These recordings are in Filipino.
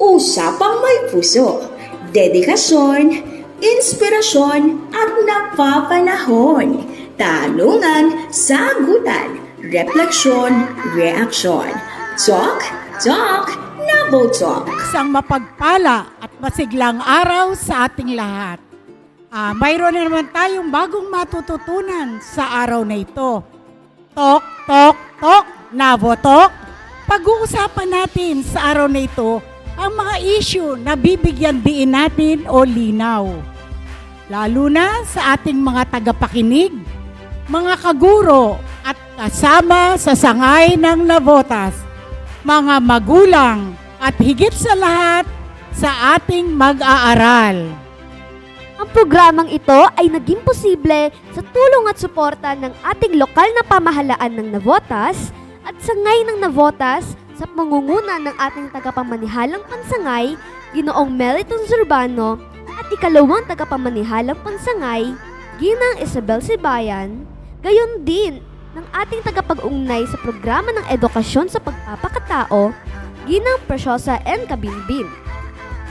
Usapang may puso, dedikasyon, inspirasyon at napapanahon. Tanungan, sagutan, refleksyon, reaksyon. Talk, talk, Nabotalk. Isang mapagpala at masiglang araw sa ating lahat. Mayroon na naman tayong bagong matututunan sa araw na ito. Talk, talk, talk, Nabotalk. Pag-uusapan natin sa araw na ito ang mga issue na bibigyan diin natin o linaw. Lalo na sa ating mga tagapakinig, mga kaguro at kasama sa sangay ng Navotas, mga magulang at higit sa lahat sa ating mag-aaral. Ang programang ito ay naging posible sa tulong at suporta ng ating lokal na pamahalaan ng Navotas at sangay ng Navotas sa pangunguna ng ating tagapamanihalang pansangay, Ginoong Meliton Zurbano, at ikalawang tagapamanihalang pansangay, Ginang Isabel Sibayan, gayon din ng ating tagapag-ugnay sa programa ng edukasyon sa pagpapakatao, Ginang Preciosa N. Kabinbin.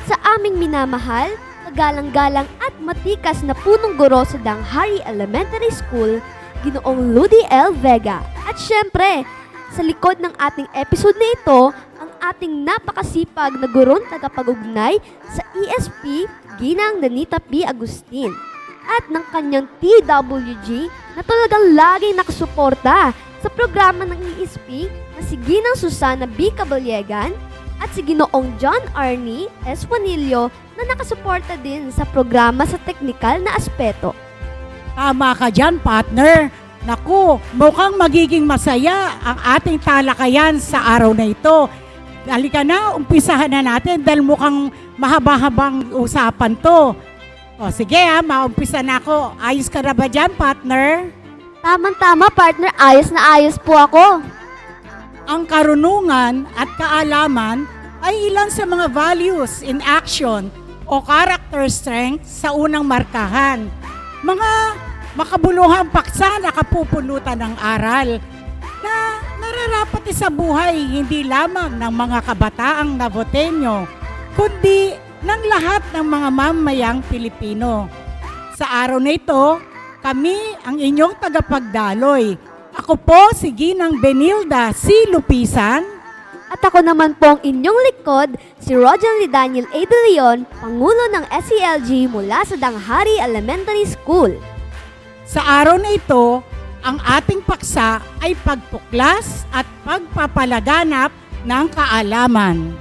Sa aming minamahal, kagalang-galang at matikas na punong guro sa Danghari Elementary School, Ginoong Ludi L. Vega. At syempre, sa likod ng ating episode na ito, ang ating napakasipag na gurong tagapag-ugnay sa ESP, Ginang Nanita P. Agustin. At ng kanyang TWG na talagang laging nakasuporta sa programa ng ESP na si Ginang Susana B. Caballegan at si Ginoong John Arnie S. Juanillo na nakasuporta din sa programa sa teknikal na aspeto. Tama ka dyan, partner. Naku, mukhang magiging masaya ang ating talakayan sa araw na ito. Halika na, umpisahan na natin dahil mukhang mahaba-habang usapan to. O sige maumpisa na ako. Ayos ka na ba dyan, partner? Tama-tama, partner. Ayos na ayos po ako. Ang karunungan at kaalaman ay ilan sa mga values in action o character strength sa unang markahan. Mga makabuluhang paksa na kapupulutan ng aral na nararapat sa buhay hindi lamang ng mga kabataang Navoteño, kundi ng lahat ng mga mamayang Pilipino. Sa araw na ito, kami ang inyong tagapagdaloy. Ako po si Ginang Benilda C. Lupisan. At ako naman po ang inyong likod, si Rogelio Daniel A. De Leon, Pangulo ng SELG mula sa Danghari Elementary School. Sa araw na ito, ang ating paksa ay pagtuklas at pagpapalaganap ng kaalaman.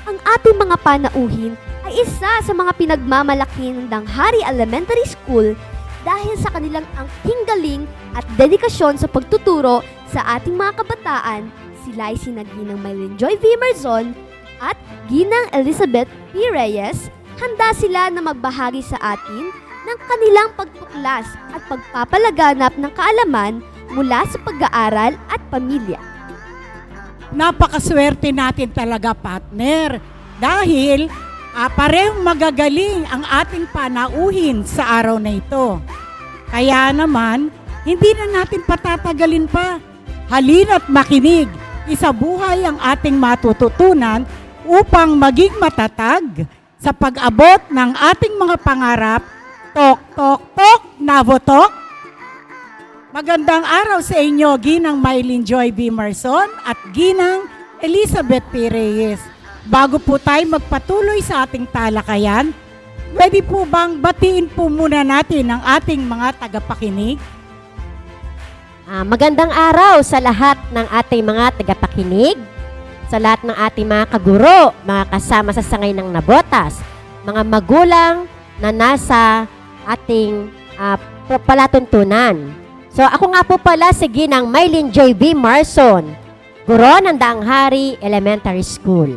Ang ating mga panauhin ay isa sa mga pinagmamalaki ng Danghari Elementary School dahil sa kanilang angking galing at dedikasyon sa pagtuturo sa ating mga kabataan. Sila ay sina Ginang Mylene Joy V. Marzon at Ginang Elizabeth P. Reyes. Handa sila na magbahagi sa atin ng kanilang pagtuklas at pagpapalaganap ng kaalaman mula sa pag-aaral at pamilya. Napakaswerte natin talaga, partner, dahil parehong magagaling ang ating panauhin sa araw na ito. Kaya naman, hindi na natin patatagalin pa. Halina't makinig, isabuhay ang ating matututunan upang maging matatag sa pag-abot ng ating mga pangarap. Tok, tok, tok, Navotalk. Magandang araw sa inyo, Ginang Mylene Joy V. Marzon at Ginang Elizabeth P. Reyes. Bago po tayo magpatuloy sa ating talakayan, pwede po bang batiin po muna natin ang ating mga tagapakinig? Magandang araw sa lahat ng ating mga tagapakinig, sa lahat ng ating mga kaguro, mga kasama sa sangay ng Navotas, mga magulang na nasa ating palatuntunan. So ako nga po pala si Ginang Mylene Joy V. Marzon, guro ng Danghari Elementary School.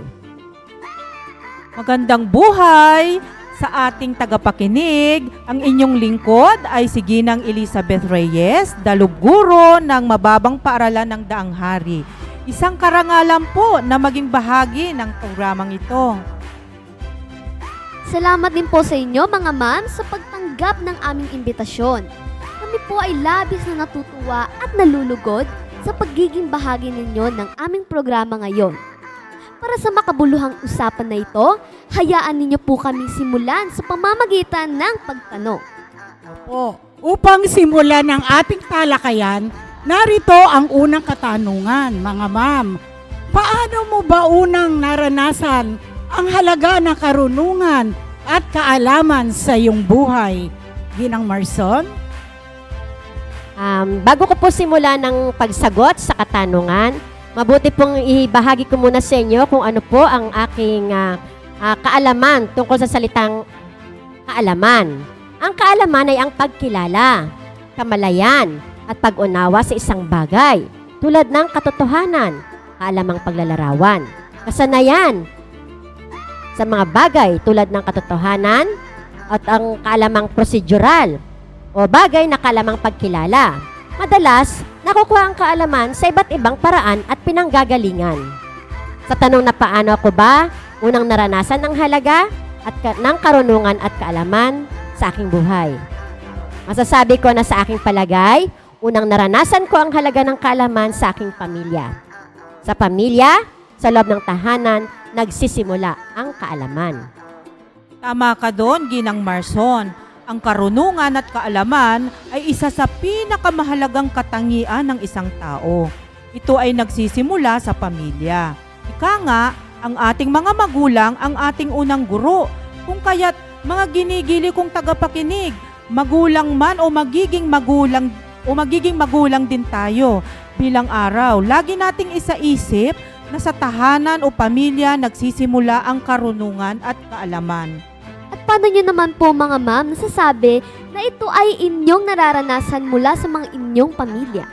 Magandang buhay sa ating tagapakinig. Ang inyong lingkod ay si Ginang Elizabeth Reyes, dalubguro ng Mababang Paaralan ng Danghari. Isang karangalan po na maging bahagi ng programang ito. Salamat din po sa inyo mga ma'am sa pagtanggap ng aming imbitasyon. Kami po ay labis na natutuwa at nalulugod sa pagiging bahagi ninyo ng aming programa ngayon. Para sa makabuluhang usapan na ito, hayaan ninyo po kaming simulan sa pamamagitan ng pagtanong. Opo. Upang simulan ang ating talakayan, narito ang unang katanungan, mga ma'am. Paano mo ba unang naranasan ang halaga ng karunungan at kaalaman sa iyong buhay? Ginang Marson? Bago ko po simula ng pagsagot sa katanungan, mabuti pong ibahagi ko muna sa inyo kung ano po ang aking kaalaman tungkol sa salitang kaalaman. Ang kaalaman ay ang pagkilala, kamalayan, at pag-unawa sa isang bagay, tulad ng katotohanan, kaalamang paglalarawan, kasanayan sa mga bagay tulad ng katotohanan at ang kaalamang prosedural o bagay na kaalamang pagkilala. Madalas, nakukuha ang kaalaman sa iba't ibang paraan at pinanggagalingan. Sa tanong na paano ako ba unang naranasan ng halaga at ng karunungan at kaalaman sa aking buhay, masasabi ko na sa aking palagay, unang naranasan ko ang halaga ng kaalaman sa aking pamilya. Sa pamilya, sa loob ng tahanan, nagsisimula ang kaalaman. Tama ka doon, Ginang Marson. Ang karunungan at kaalaman ay isa sa pinakamahalagang katangian ng isang tao. Ito ay nagsisimula sa pamilya. Ika nga, ang ating mga magulang ang ating unang guro. Kung kaya't mga ginigili kong tagapakinig, magulang man o magiging magulang din tayo bilang araw. Lagi nating isaisip na sa tahanan o pamilya nagsisimula ang karunungan at kaalaman. At paano nyo naman po mga ma'am nasasabi na ito ay inyong nararanasan mula sa mga inyong pamilya?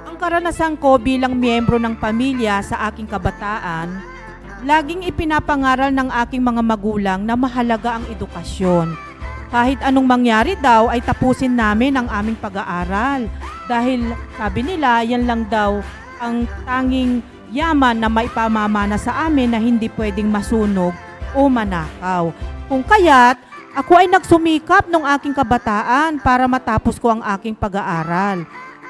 Ang karanasan ko bilang miyembro ng pamilya sa aking kabataan, laging ipinapangaral ng aking mga magulang na mahalaga ang edukasyon. Kahit anong mangyari daw ay tapusin namin ang aming pag-aaral. Dahil sabi nila, yan lang daw ang tanging yaman na maipamamana sa amin na hindi pwedeng masunog o manakaw. Kung kaya't, ako ay nagsumikap nung aking kabataan para matapos ko ang aking pag-aaral.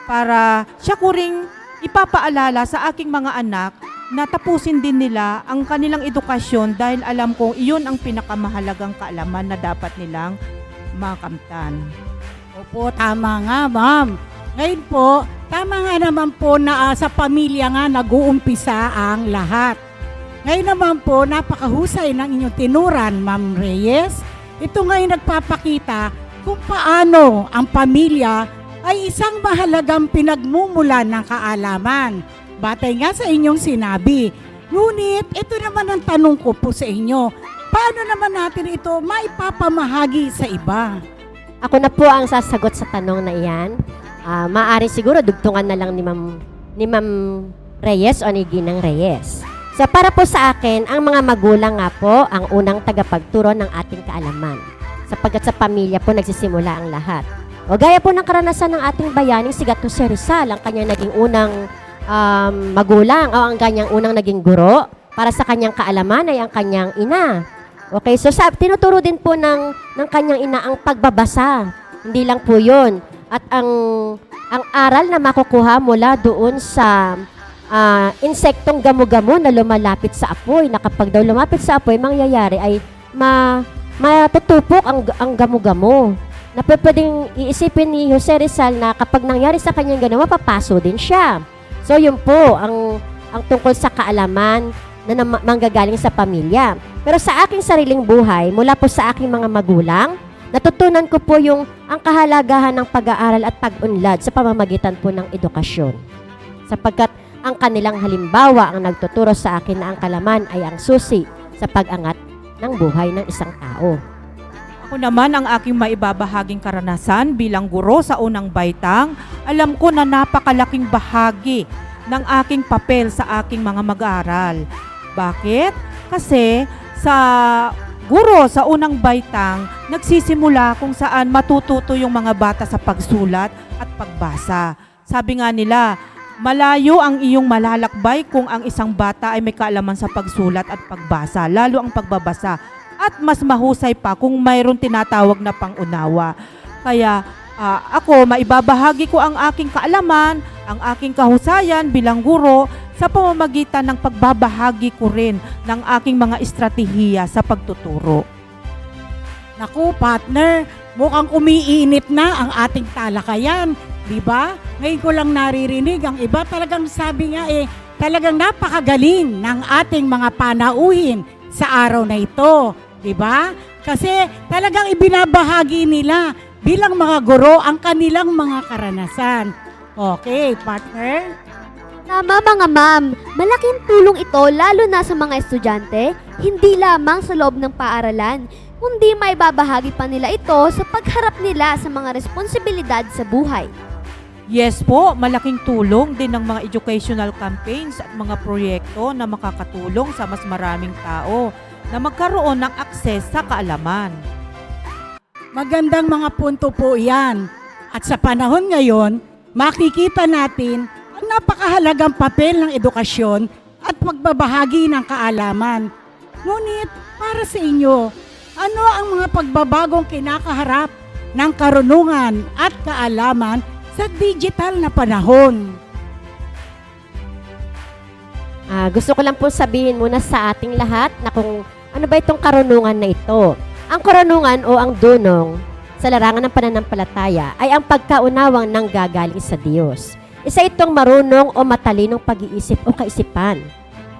Para siya ko ring ipapaalala sa aking mga anak na tapusin din nila ang kanilang edukasyon dahil alam kong iyon ang pinakamahalagang kaalaman na dapat nilang makamtan. Opo, tama nga, ma'am. Ngayon po, tama nga naman po na sa pamilya nga nag-uumpisa ang lahat. Ngayon naman po, napakahusay ng inyong tinuran, Ma'am Reyes. Ito ngayon nagpapakita kung paano ang pamilya ay isang mahalagang pinagmumulan ng kaalaman. Batay nga sa inyong sinabi. Ngunit, ito naman ang tanong ko po sa inyo. Paano naman natin ito maipapamahagi sa iba? Ako na po ang sasagot sa tanong na iyan. Maaari siguro dugtungan na lang ni Ma'am Reyes o ni Ginang Reyes. So para po sa akin, ang mga magulang nga po ang unang tagapagturo ng ating kaalaman. Sapagkat sa pamilya po nagsisimula ang lahat. O gaya po ng karanasan ng ating bayaning si Gato si Rizal, ang kanyang naging unang magulang o ang kanyang unang naging guro para sa kanyang kaalaman ay ang kanyang ina. Okay, so tinuturo din po ng kanyang ina ang pagbabasa. Hindi lang po yun. At ang aral na makukuha mula doon sa insektong gamo-gamo na lumalapit sa apoy, na kapag daw lumapit sa apoy, mangyayari ay matutupok ang gamo-gamo. Na pwedeng iisipin ni Jose Rizal na kapag nangyari sa kanyang gano'n, mapapaso din siya. So yun po ang tungkol sa kaalaman na manggagaling sa pamilya. Pero sa aking sariling buhay, mula po sa aking mga magulang, natutunan ko po ang kahalagahan ng pag-aaral at pag-unlad sa pamamagitan po ng edukasyon. Sapagkat ang kanilang halimbawa ang nagtuturo sa akin na ang kaalaman ay ang susi sa pag-angat ng buhay ng isang tao. Ako naman ang aking maibabahaging karanasan bilang guro sa unang baitang, alam ko na napakalaking bahagi ng aking papel sa aking mga mag-aaral. Bakit? Kasi sa guro sa unang baitang, nagsisimula kung saan matututo yung mga bata sa pagsulat at pagbasa. Sabi nga nila, malayo ang iyong malalakbay kung ang isang bata ay may kaalaman sa pagsulat at pagbasa, lalo ang pagbabasa. At mas mahusay pa kung mayroon tinatawag na pangunawa. Kaya ako, maibabahagi ko ang aking kaalaman, ang aking kahusayan bilang guro sa pamamagitan ng pagbabahagi ko rin ng aking mga estratehiya sa pagtuturo. Naku, partner, mukhang umiinit na ang ating talakayan. Di ba? Ngayon ko lang naririnig ang iba. Talagang sabi nga talagang napakagaling ng ating mga panauhin sa araw na ito. Di ba? Kasi talagang ibinabahagi nila bilang mga guro ang kanilang mga karanasan. Okay, partner? Tama mga ma'am, malaking tulong ito lalo na sa mga estudyante, hindi lamang sa loob ng paaralan, kundi may babahagi pa nila ito sa pagharap nila sa mga responsibilidad sa buhay. Yes po, malaking tulong din ng mga educational campaigns at mga proyekto na makakatulong sa mas maraming tao na magkaroon ng akses sa kaalaman. Magandang mga punto po yan. At sa panahon ngayon, makikita natin ang napakahalagang papel ng edukasyon at pagbabahagi ng kaalaman. Ngunit para sa inyo, ano ang mga pagbabagong kinakaharap ng karunungan at kaalaman sa digital na panahon? Gusto ko lang po sabihin muna sa ating lahat na kung ano ba itong karunungan na ito. Ang karunungan o ang dunong sa larangan ng pananampalataya ay ang pagkaunawang nanggagaling sa Diyos. Isa itong marunong o matalinong pag-iisip o kaisipan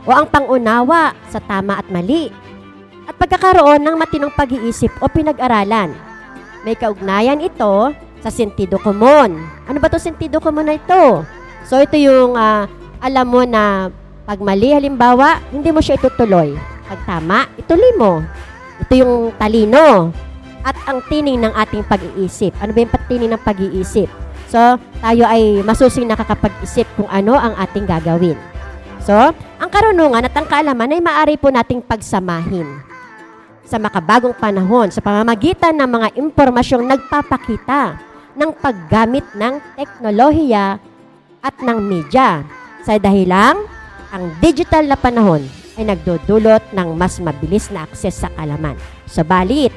o ang pangunawa sa tama at mali at pagkakaroon ng matinong pag-iisip o pinag-aralan. May kaugnayan ito sa sentido komon. Ano ba 'to sentido komon na ito? So ito yung alam mo na pag mali halimbawa, hindi mo siya itutuloy. Pag tama, ituloy mo. Ito yung talino at ang tining ng ating pag-iisip. Ano ba yung tining ng pag-iisip? So, tayo ay masusing nakakapag-isip kung ano ang ating gagawin. So, ang karunungan at ang kaalaman ay maaari po nating pagsamahin sa makabagong panahon sa pamamagitan ng mga impormasyong nagpapakita ng paggamit ng teknolohiya at ng media. Sa dahilang, ang digital na panahon ay nagdudulot ng mas mabilis na akses sa kaalaman. Subalit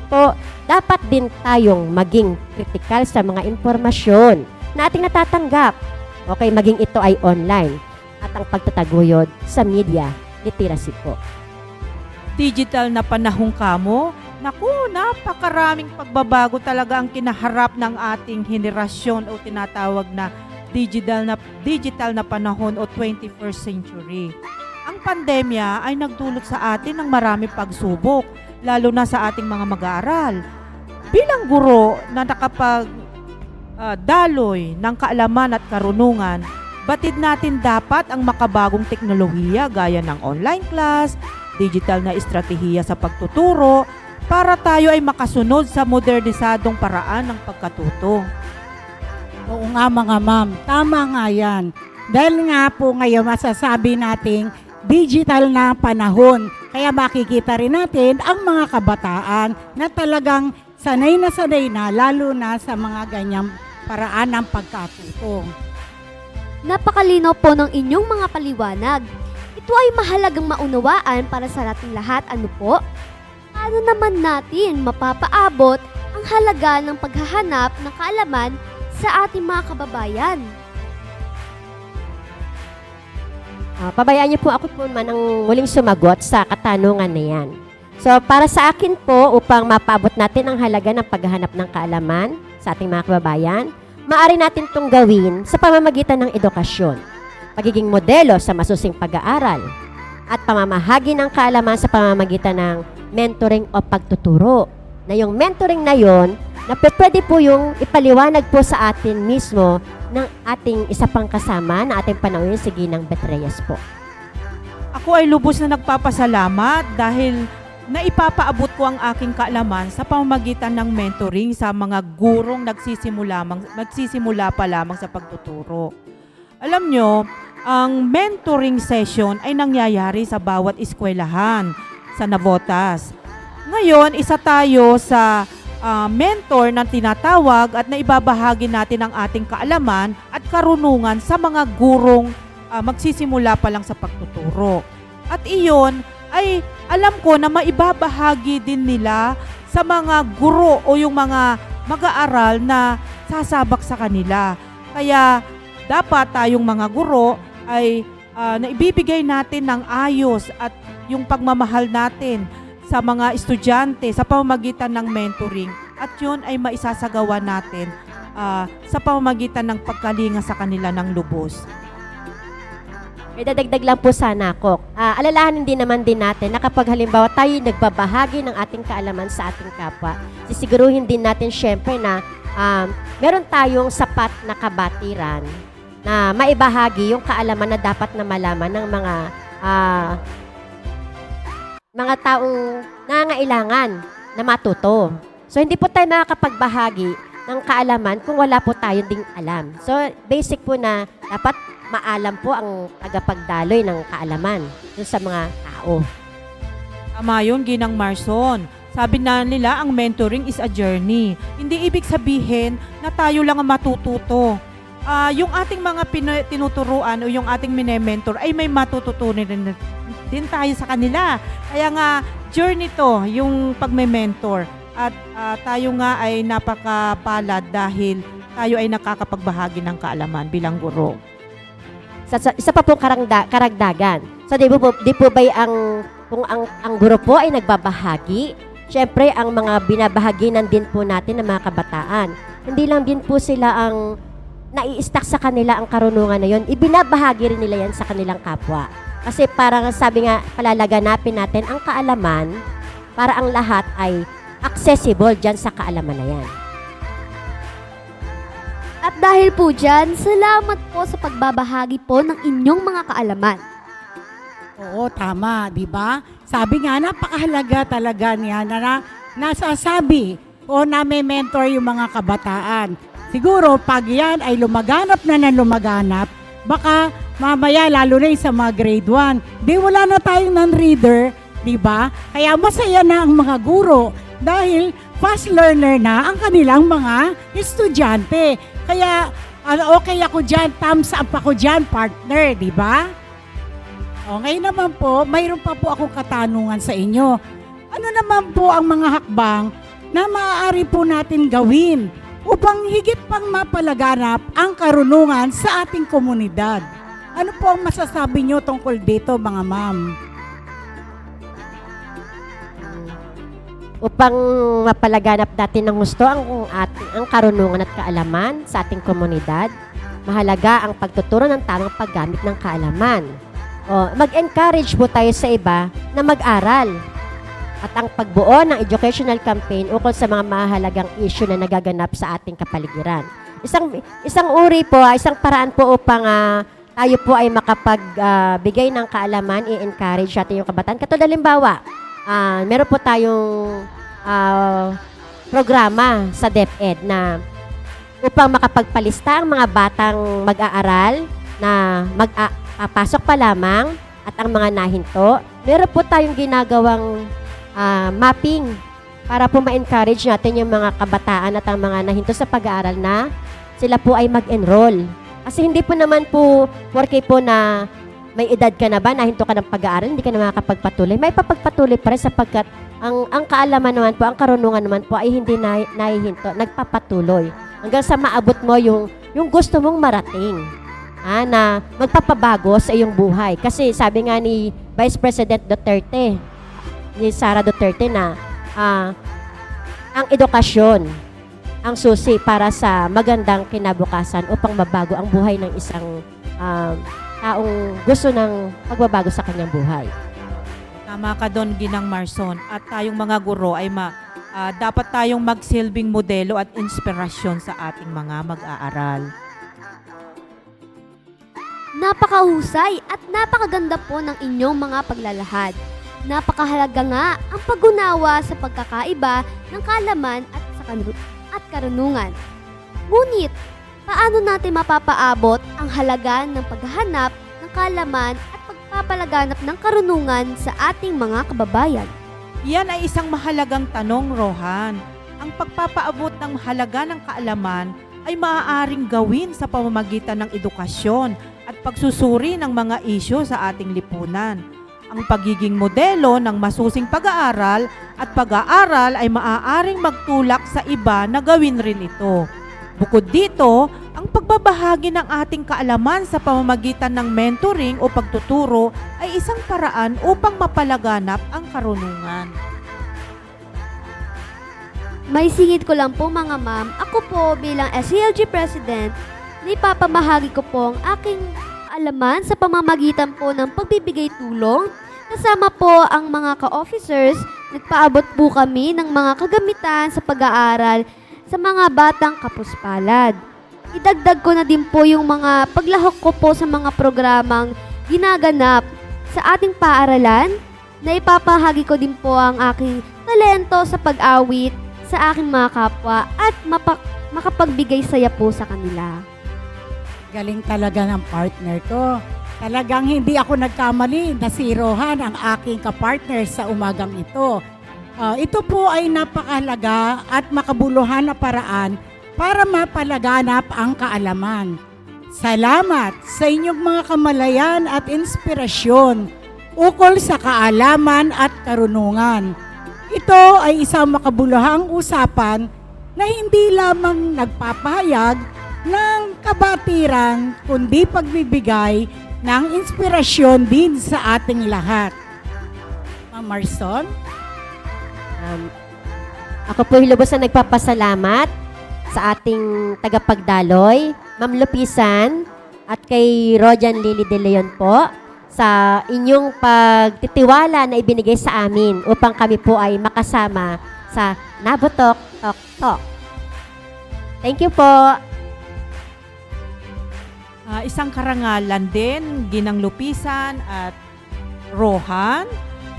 po, dapat din tayong maging kritikal sa mga impormasyon na ating natatanggap. Okay, maging ito ay online at ang pagtataguyod sa media literacy po. Digital na panahong kamo, naku, napakaraming pagbabago talaga ang kinaharap ng ating henerasyon o tinatawag na digital na panahon o 21st century. Ang pandemya ay nagdulot sa atin ng marami pagsubok, lalo na sa ating mga mag-aaral. Bilang guro na daloy ng kaalaman at karunungan, batid natin dapat ang makabagong teknolohiya gaya ng online class, digital na estratehiya sa pagtuturo, para tayo ay makasunod sa modernisadong paraan ng pagkatuto. Oo nga mga ma'am, tama nga yan. Dahil nga po ngayon masasabi nating digital na panahon. Kaya makikita rin natin ang mga kabataan na talagang sanay na lalo na sa mga ganyang paraan ng pagkatuto. Napakalinaw po ng inyong mga paliwanag. Ito ay mahalagang maunawaan para sa ating lahat. Ano po? Paano naman natin mapapaabot ang halaga ng paghahanap ng kaalaman sa ating mga kababayan? Pabayaan niyo po ako po man ang muling sumagot sa katanungan na yan. So, para sa akin po, upang mapaabot natin ang halaga ng paghahanap ng kaalaman sa ating mga kababayan, maaari natin itong gawin sa pamamagitan ng edukasyon, pagiging modelo sa masusing pag-aaral, at pamamahagi ng kaalaman sa pamamagitan ng mentoring o pagtuturo. Na yung mentoring na yon, na pwede po yung ipaliwanag po sa atin mismo ng ating isa pang kasama na ating panauhin si Ginang Beth Reyes po. Ako ay lubos na nagpapasalamat dahil naipapaabot ko ang aking kaalaman sa pamamagitan ng mentoring sa mga gurong nagsisimula pa lamang sa pagtuturo. Alam nyo, ang mentoring session ay nangyayari sa bawat eskwelahan sa Navotas. Ngayon, isa tayo sa mentor na tinatawag at naibabahagi natin ang ating kaalaman at karunungan sa mga gurong magsisimula pa lang sa pagtuturo. At iyon ay alam ko na maibabahagi din nila sa mga guro o yung mga mag-aaral na sasabak sa kanila. Kaya dapat tayong mga guro ay naibibigay natin ng ayos at yung pagmamahal natin sa mga estudyante sa pamamagitan ng mentoring, at yun ay maisasagawa natin sa pamamagitan ng pagkalinga sa kanila ng lubos. May dadagdag lang po sana ako. Alalahanin din naman din natin na kapag halimbawa tayo nagbabahagi ng ating kaalaman sa ating kapwa, sisiguruhin din natin syempre na meron tayong sapat na kabatiran na maibahagi yung kaalaman na dapat na malaman ng mga taong nangangailangan na matuto. So, hindi po tayo makakapagbahagi ng kaalaman kung wala po tayo ding alam. So, basic po na dapat maalam po ang tagapagdaloy ng kaalaman dun sa mga tao. Tama yun, Ginang Marson. Sabi na nila, ang mentoring is a journey. Hindi ibig sabihin na tayo lang ang matututo. Yung ating mga tinuturuan o yung ating mine-mentor ay may matututunan din tayo sa kanila. Kaya nga, journey to, yung pagme-mentor. At tayo nga ay napakapalad dahil tayo ay nakakapagbahagi ng kaalaman bilang guro. Isa pa pong karagdagan. So, di po ba kung ang guro po ay nagbabahagi, syempre, ang mga binabahaginan din po natin ng mga kabataan. Hindi lang din po sila ang nai-stack sa kanila ang karunungan na yun. Ibinabahagi rin nila yan sa kanilang kapwa. Kasi parang sabi nga, palalaganapin natin ang kaalaman para ang lahat ay accessible dyan sa kaalaman na yan. At dahil po dyan, salamat po sa pagbabahagi po ng inyong mga kaalaman. Oo, tama, di ba? Sabi nga, napakahalaga talaga niya na nasasabi o na-mentor yung mga kabataan. Siguro, pag yan ay lumaganap na lumaganap, baka mamaya, lalo na yung sa mga grade 1, di wala na tayong non-reader, di ba? Kaya masaya na ang mga guro dahil fast learner na ang kanilang mga estudyante. Kaya, okay ako dyan, thumbs up ako dyan, partner, di ba? O, ngayon naman po, mayroon pa po akong katanungan sa inyo. Ano naman po ang mga hakbang na maaari po natin gawin upang higit pang mapalaganap ang karunungan sa ating komunidad? Ano po ang masasabi nyo tungkol dito, mga ma'am? Upang mapalaganap natin ng gusto ang karunungan at kaalaman sa ating komunidad, mahalaga ang pagtuturo ng tamang paggamit ng kaalaman. Mag-encourage po tayo sa iba na mag-aral. At ang pagbuo ng educational campaign ukol sa mga mahalagang issue na nagaganap sa ating kapaligiran. Isang uri po, isang paraan po upang tayo po ay makapagbigay ng kaalaman, i-encourage natin yung kabataan. Katulad halimbawa, meron po tayong programa sa DepEd na upang makapagpalista ang mga batang mag-aaral na papasok pa lamang at ang mga nahinto. Meron po tayong ginagawang mapping para po ma-encourage natin yung mga kabataan at ang mga nahinto sa pag-aaral na sila po ay mag-enroll. Kasi hindi po naman po, porque po na may edad ka na ba, nahinto ka ng pag-aaral, hindi ka na makakapagpatuloy. May papagpatuloy pa rin sapagkat ang kaalaman naman po, ang karunungan naman po ay hindi nahihinto, nagpapatuloy. Hanggang sa maabot mo yung gusto mong marating. Na magpapabago sa iyong buhay. Kasi sabi nga ni Vice President Duterte, ni Sara Duterte na ang edukasyon ang susi para sa magandang kinabukasan upang mabago ang buhay ng isang taong gusto ng pagbabago sa kanyang buhay. Tama ka doon, Ginang Marson. At tayong mga guro ay dapat tayong magsilbing modelo at inspirasyon sa ating mga mag-aaral. Napakahusay at napakaganda po ng inyong mga paglalahad. Napakahalaga nga ang pag-unawa sa pagkakaiba ng kaalaman at karunungan. Ngunit, paano natin mapapaabot ang halaga ng paghahanap ng kaalaman at pagpapalaganap ng karunungan sa ating mga kababayan? Yan ay isang mahalagang tanong, Rohan. Ang pagpapaabot ng halaga ng kaalaman ay maaaring gawin sa pamamagitan ng edukasyon at pagsusuri ng mga isyu sa ating lipunan. Ang pagiging modelo ng masusing pag-aaral at pag-aaral ay maaaring magtulak sa iba na gawin rin ito. Bukod dito, ang Ang pagbabahagi ng ating kaalaman sa pamamagitan ng mentoring o pagtuturo ay isang paraan upang mapalaganap ang karunungan. May singit ko lang po mga ma'am, ako po bilang SCLG President, ipapamahagi ko po ang aking kaalaman sa pamamagitan po ng pagbibigay tulong. Kasama po ang mga ka-officers, nagpaabot po kami ng mga kagamitan sa pag-aaral sa mga batang kapuspalad. Idagdag ko na din po yung mga paglahok ko po sa mga programang ginaganap sa ating paaralan na ipapahagi ko din po ang aking talento sa pag-awit sa aking mga kapwa at makapagbigay saya po sa kanila. Galing talaga ng partner ko. Talagang hindi ako nagkamali na sirohan ang aking kapartner sa umagang ito. Ito po ay napakahalaga at makabuluhan na paraan para mapalaganap ang kaalaman. Salamat sa inyong mga kamalayan at inspirasyon ukol sa kaalaman at karunungan. Ito ay isang makabuluhang usapan na hindi lamang nagpapahayag ng kabatiran kundi pagbibigay ng inspirasyon din sa ating lahat. Ma'am Marson? Ako po lubos na nagpapasalamat sa ating tagapagdaloy, Ma'am Lupisan, at kay Rojan Lily De Leon po sa inyong pagtitiwala na ibinigay sa amin upang kami po ay makasama sa Nabotalk Talk Talk. Thank you po. Isang karangalan din, Ginang Lupisan at Rohan,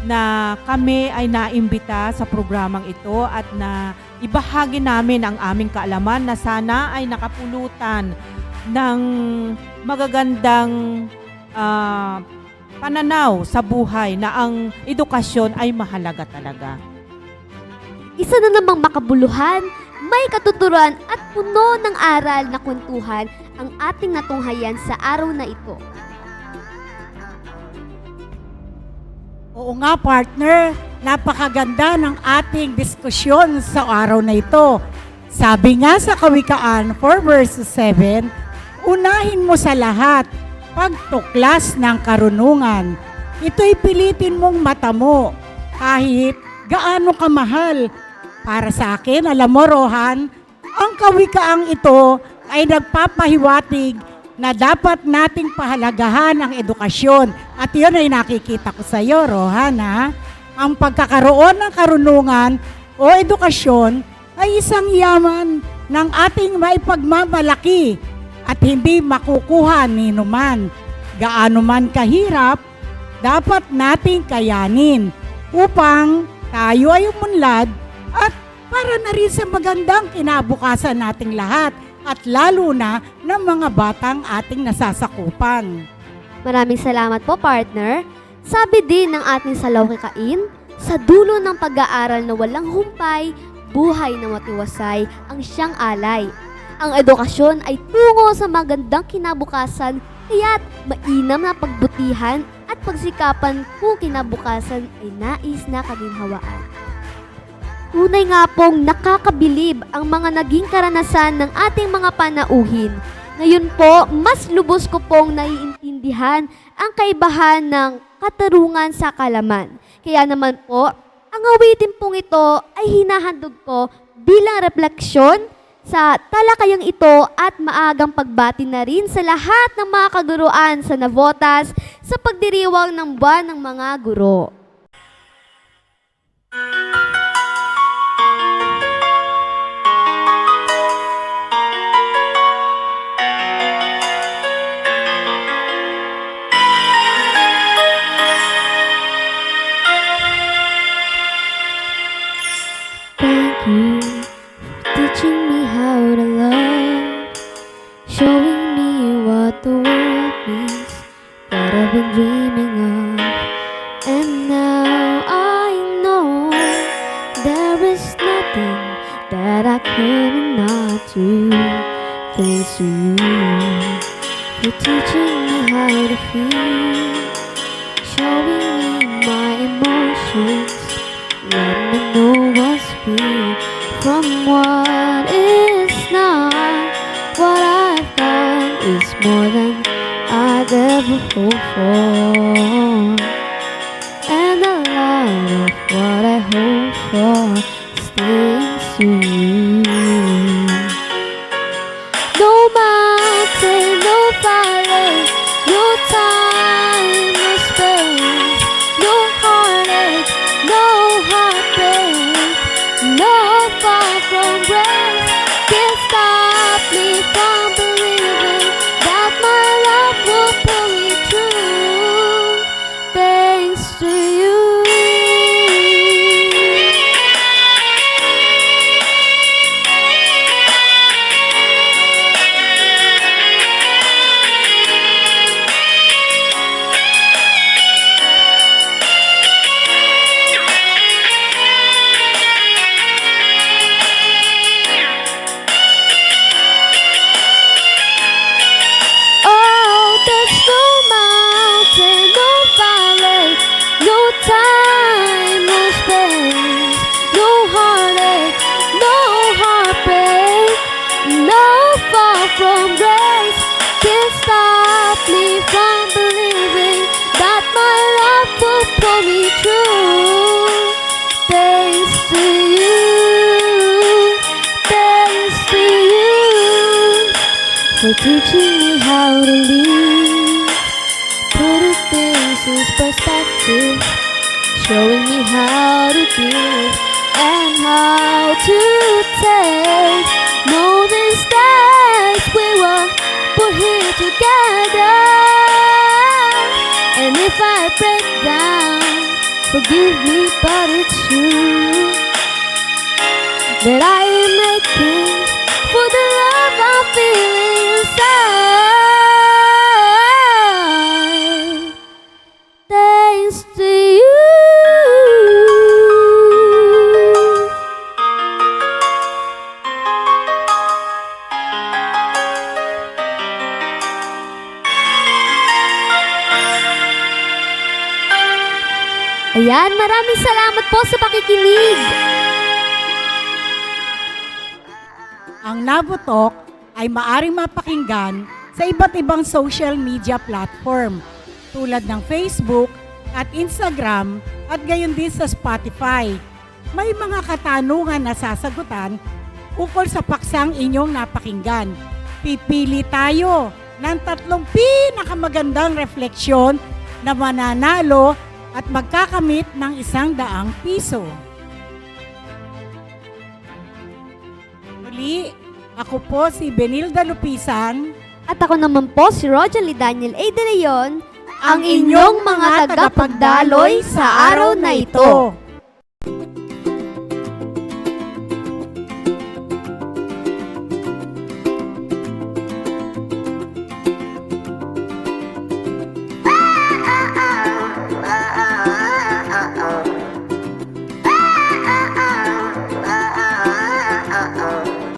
na kami ay naimbita sa programang ito at na ibahagi namin ang aming kaalaman na sana ay nakapulutan ng magagandang pananaw sa buhay na ang edukasyon ay mahalaga talaga. Isa na namang makabuluhan, may katuturan at puno ng aral na kwentuhan ang ating natunghayan sa araw na ito. Oo nga partner, napakaganda ng ating diskusyon sa araw na ito. Sabi nga sa Kawikaan 4 verses 7, unahin mo sa lahat pagtuklas ng karunungan. Ito'y pilitin mong matamo kahit gaano kamahal. Para sa akin, alam mo Rohan, ang kawikaang ito ay nagpapahiwatig na dapat nating pahalagahan ang edukasyon. At yun ay nakikita ko sa iyo, Rohan, ha? Ang pagkakaroon ng karunungan o edukasyon ay isang yaman ng ating maipagmamalaki at hindi makukuha ni numan. Gaano man kahirap, dapat nating kayanin upang tayo ay umunlad at para na rin sa magandang kinabukasan nating lahat at lalo na ng mga batang ating nasasakupan. Maraming salamat po, partner. Sabi din ng ating salawikain, sa dulo ng pag-aaral na walang humpay, buhay na matiwasay ang siyang alay. Ang edukasyon ay tungo sa magandang kinabukasan, kaya't mainam na pagbutihan at pagsikapan kung kinabukasan ay nais na kaginhawaan. Tunay nga pong nakakabilib ang mga naging karanasan ng ating mga panauhin. Ngayon po, mas lubos ko pong naiintindihan ang kaibahan ng katarungan sa kalaman. Kaya naman po, ang awitin pong ito ay hinahandog ko bilang refleksyon sa talakayang ito at maagang pagbati na rin sa lahat ng mga kaguruan sa Navotas sa pagdiriwang ng buwan ng mga guro. Thank you for teaching me how to love, showing me what the world means that I've been dreaming of. And now I know there is nothing that I cannot do. Thanks to you for teaching me how to feel, showing me my emotions. Let me know what's real from what is not, what I thought more than I'd ever hoped for. And a lot of what I hope for is thanks to you. No mountain, no valley, no time, no space, no heartache, no heartbreak, no far from grace can stop me from believing that my love will pull me through. Thanks to you. Oh, there's no mountain, no valley, no time, no space, no heartache, no heartbreak, no far from grace can stop me from believing that my love will pull me through. Thanks to you, thanks to you for teaching me how to live, putting things in perspective, showing me how to give and how to take. Moments that we were put here together, and if I break down, forgive me, but it's true that I am making for the love I'm feeling inside. Thanks to you. Ayan, maraming salamat po sa pakikinig. Ang Nabotalk ay maaring mapakinggan sa iba't ibang social media platform tulad ng Facebook at Instagram at gayon din sa Spotify. May mga katanungan na sasagutan ukol sa paksang inyong napakinggan. Pipili tayo ng 3 pinakamagandang refleksyon na mananalo at magkakamit ng 100 piso. Muli, ako po si Benilda Lupisan, At ako naman po si Rojalie Daniel A. De Leon, ang inyong mga tagapagdaloy sa araw na ito.